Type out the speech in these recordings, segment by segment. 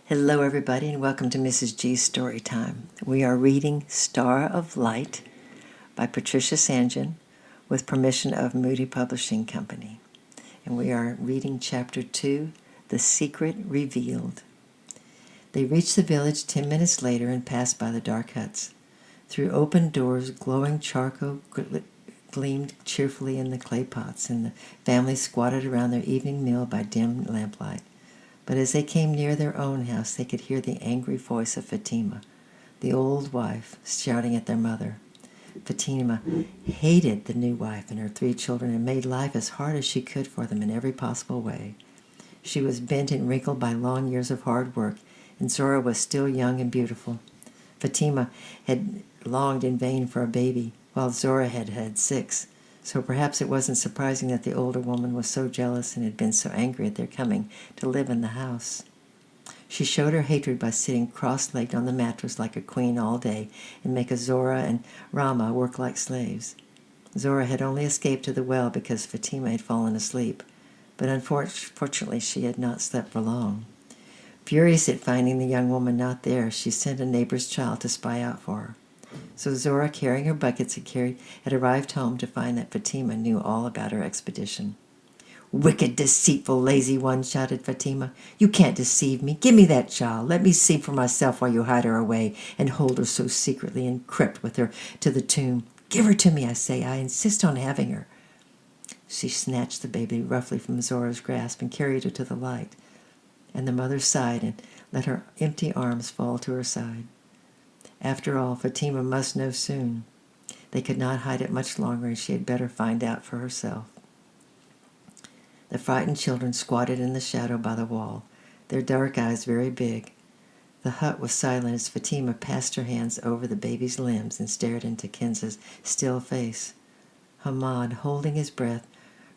Hello, everybody, and welcome to Mrs. G's Story Time. We are reading Star of Light by Patricia St. John with permission of Moody Publishing Company. And we are reading Chapter 2, The Secret Revealed. They reached the village 10 minutes later and passed by the dark huts. Through open doors, glowing charcoal gleamed cheerfully in the clay pots, and the family squatted around their evening meal by dim lamplight. But as they came near their own house, they could hear the angry voice of Fatima, the old wife, shouting at their mother. Fatima hated the new wife and her 3 children and made life as hard as she could for them in every possible way. She was bent and wrinkled by long years of hard work, and Zora was still young and beautiful. Fatima had longed in vain for a baby, while Zora had had 6. So perhaps it wasn't surprising that the older woman was so jealous and had been so angry at their coming to live in the house. She showed her hatred by sitting cross-legged on the mattress like a queen all day and making Zora and Rama work like slaves. Zora had only escaped to the well because Fatima had fallen asleep, but unfortunately she had not slept for long. Furious at finding the young woman not there, she sent a neighbor's child to spy out for her. So Zora, carrying her buckets, had arrived home to find that Fatima knew all about her expedition. "Wicked, deceitful, lazy one," shouted Fatima. "You can't deceive me. Give me that child. Let me see for myself while you hide her away and hold her so secretly and crept with her to the tomb. Give her to me, I say. I insist on having her." She snatched the baby roughly from Zora's grasp and carried her to the light. And the mother sighed and let her empty arms fall to her side. After all, Fatima must know soon. They could not hide it much longer, and she had better find out for herself. The frightened children squatted in the shadow by the wall, their dark eyes very big. The hut was silent as Fatima passed her hands over the baby's limbs and stared into Kinza's still face. Hamad, holding his breath,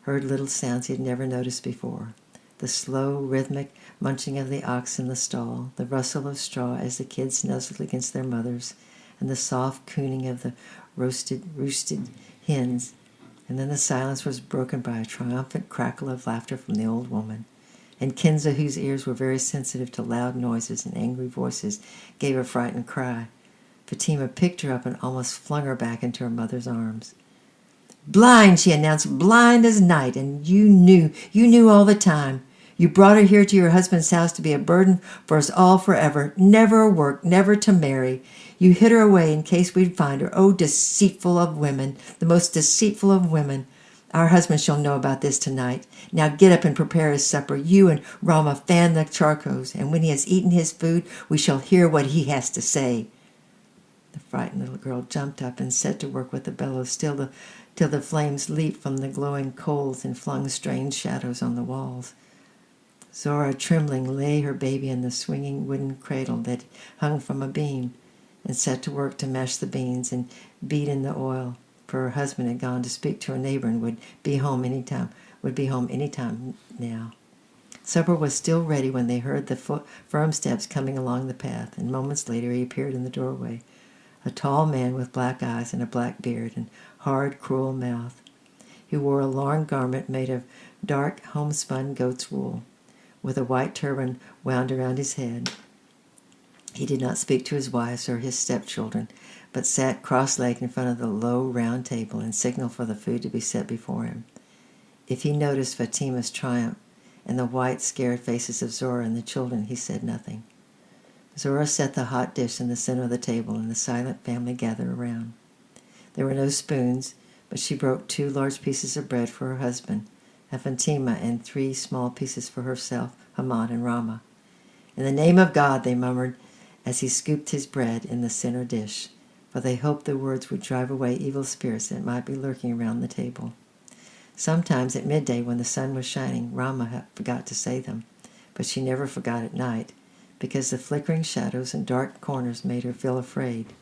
heard little sounds he had never noticed before. The slow, rhythmic munching of the ox in the stall, the rustle of straw as the kids nuzzled against their mothers, and the soft cooning of the roosted hens. And then the silence was broken by a triumphant crackle of laughter from the old woman. And Kinza, whose ears were very sensitive to loud noises and angry voices, gave a frightened cry. Fatima picked her up and almost flung her back into her mother's arms. "Blind," she announced, "blind as night, and you knew all the time. You brought her here to your husband's house to be a burden for us all forever, never to work, never to marry. You hid her away in case we'd find her. Oh, deceitful of women, the most deceitful of women. Our husband shall know about this tonight. Now get up and prepare his supper. You and Rama fan the charcoals, and when he has eaten his food, we shall hear what he has to say." The frightened little girl jumped up and set to work with the bellows till the flames leaped from the glowing coals and flung strange shadows on the walls. Zora, trembling, lay her baby in the swinging wooden cradle that hung from a beam and set to work to mash the beans and beat in the oil, for her husband had gone to speak to a neighbor and would be home any time now. Supper was still ready when they heard the firm steps coming along the path, and moments later he appeared in the doorway, a tall man with black eyes and a black beard and hard, cruel mouth. He wore a long garment made of dark, homespun goat's wool, with a white turban wound around his head. He did not speak to his wives or his stepchildren, but sat cross-legged in front of the low, round table and signaled for the food to be set before him. If he noticed Fatima's triumph and the white, scared faces of Zora and the children, he said nothing. Zora set the hot dish in the center of the table, and the silent family gathered around. There were no spoons, but she broke 2 large pieces of bread for her husband, and Fatima, and 3 small pieces for herself, Hamad, and Rama. "In the name of God," they murmured as he scooped his bread in the center dish, for they hoped the words would drive away evil spirits that might be lurking around the table. Sometimes at midday when the sun was shining, Rama forgot to say them, but she never forgot at night, because the flickering shadows and dark corners made her feel afraid.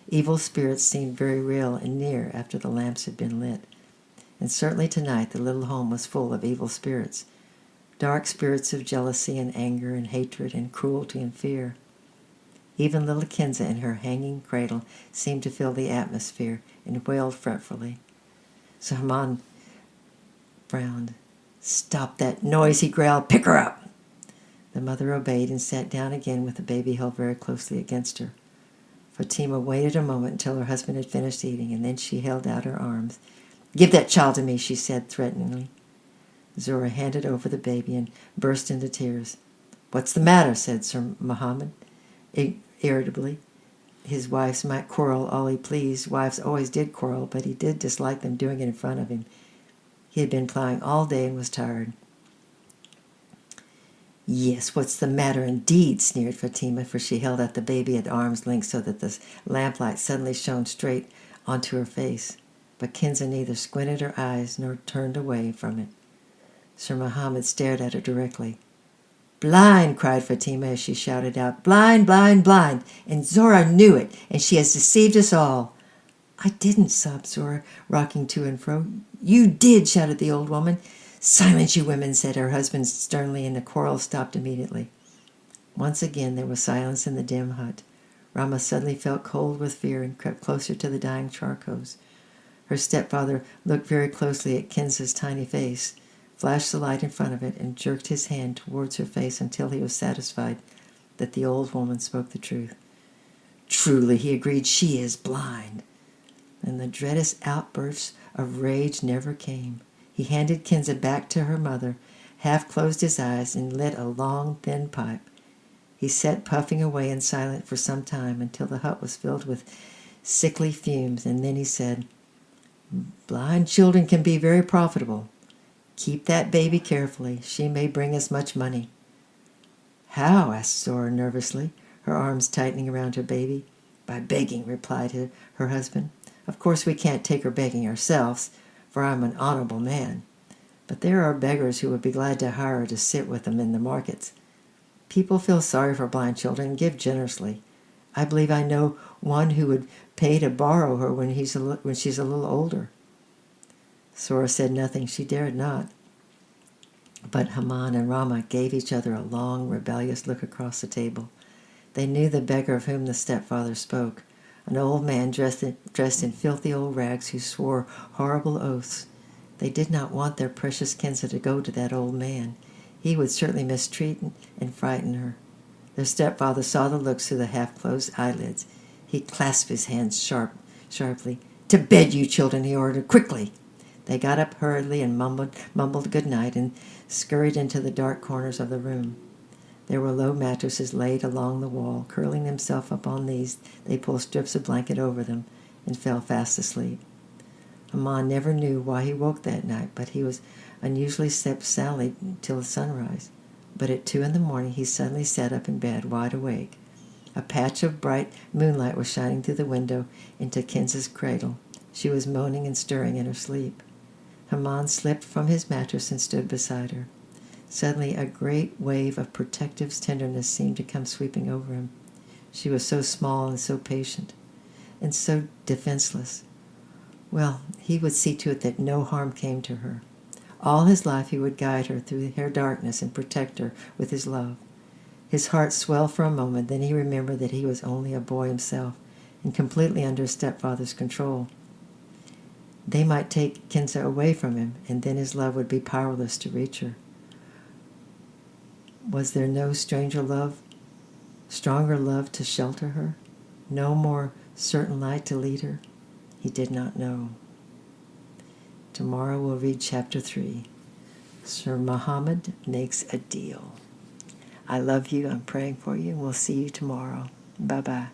Evil spirits seemed very real and near after the lamps had been lit. And certainly tonight the little home was full of evil spirits, dark spirits of jealousy and anger and hatred and cruelty and fear. Even little Kinza in her hanging cradle seemed to feel the atmosphere and wailed fretfully. So Haman frowned. "Stop that noise," he growled. "Pick her up." The mother obeyed and sat down again with the baby held very closely against her. Fatima waited a moment until her husband had finished eating, and then she held out her arms. "Give that child to me," she said threateningly. Zora handed over the baby and burst into tears. "What's the matter?" said Sir Mohammed irritably. His wives might quarrel all he pleased. Wives always did quarrel, but he did dislike them doing it in front of him. He had been plowing all day and was tired. "Yes, what's the matter indeed?" sneered Fatima, for she held out the baby at arm's length so that the lamplight suddenly shone straight onto her face. But Kinza neither squinted her eyes nor turned away from it. Sir Mohammed stared at her directly. "Blind!" cried Fatima as she shouted out. "Blind, blind, blind! And Zora knew it, and she has deceived us all." "I didn't," sobbed Zora, rocking to and fro. "You did!" shouted the old woman. "Silence, you women!" said her husband sternly, and the quarrel stopped immediately. Once again there was silence in the dim hut. Rama suddenly felt cold with fear and crept closer to the dying charcoals. Her stepfather looked very closely at Kinza's tiny face, flashed the light in front of it, and jerked his hand towards her face until he was satisfied that the old woman spoke the truth. "Truly," he agreed, "she is blind." And the dreadest outbursts of rage never came. He handed Kinza back to her mother, half closed his eyes, and lit a long, thin pipe. He sat puffing away in silence for some time until the hut was filled with sickly fumes, and then he said, "Blind children can be very profitable. Keep that baby carefully. She may bring us much money." "How?" asked Zora nervously, her arms tightening around her baby. "By begging," replied her husband. "Of course we can't take her begging ourselves, for I'm an honorable man. But there are beggars who would be glad to hire her to sit with them in the markets. People feel sorry for blind children and give generously. I believe I know one who would pay to borrow her when she's a little older." Zora said nothing. She dared not. But Haman and Rama gave each other a long, rebellious look across the table. They knew the beggar of whom the stepfather spoke, an old man dressed in filthy old rags who swore horrible oaths. They did not want their precious Kinza to go to that old man. He would certainly mistreat and frighten her. Their stepfather saw the looks through the half-closed eyelids. He clasped his hands sharply. "To bed, you children," he ordered. "Quickly!" They got up hurriedly and mumbled good night and scurried into the dark corners of the room. There were low mattresses laid along the wall. Curling themselves up on these, they pulled strips of blanket over them and fell fast asleep. Haman never knew why he woke that night, but he was unusually slept soundly till sunrise. But at 2 a.m. he suddenly sat up in bed, wide awake. A patch of bright moonlight was shining through the window into Kinza's cradle. She was moaning and stirring in her sleep. Haman slipped from his mattress and stood beside her. Suddenly a great wave of protective tenderness seemed to come sweeping over him. She was so small and so patient, and so defenseless. Well, he would see to it that no harm came to her. All his life he would guide her through her darkness and protect her with his love. His heart swelled for a moment, then he remembered that he was only a boy himself, and completely under his stepfather's control. They might take Kinza away from him, and then his love would be powerless to reach her. Was there no stronger love to shelter her? No more certain light to lead her? He did not know. Tomorrow we'll read chapter 3. Sir Mohammed makes a deal. I love you. I'm praying for you. And we'll see you tomorrow. Bye-bye.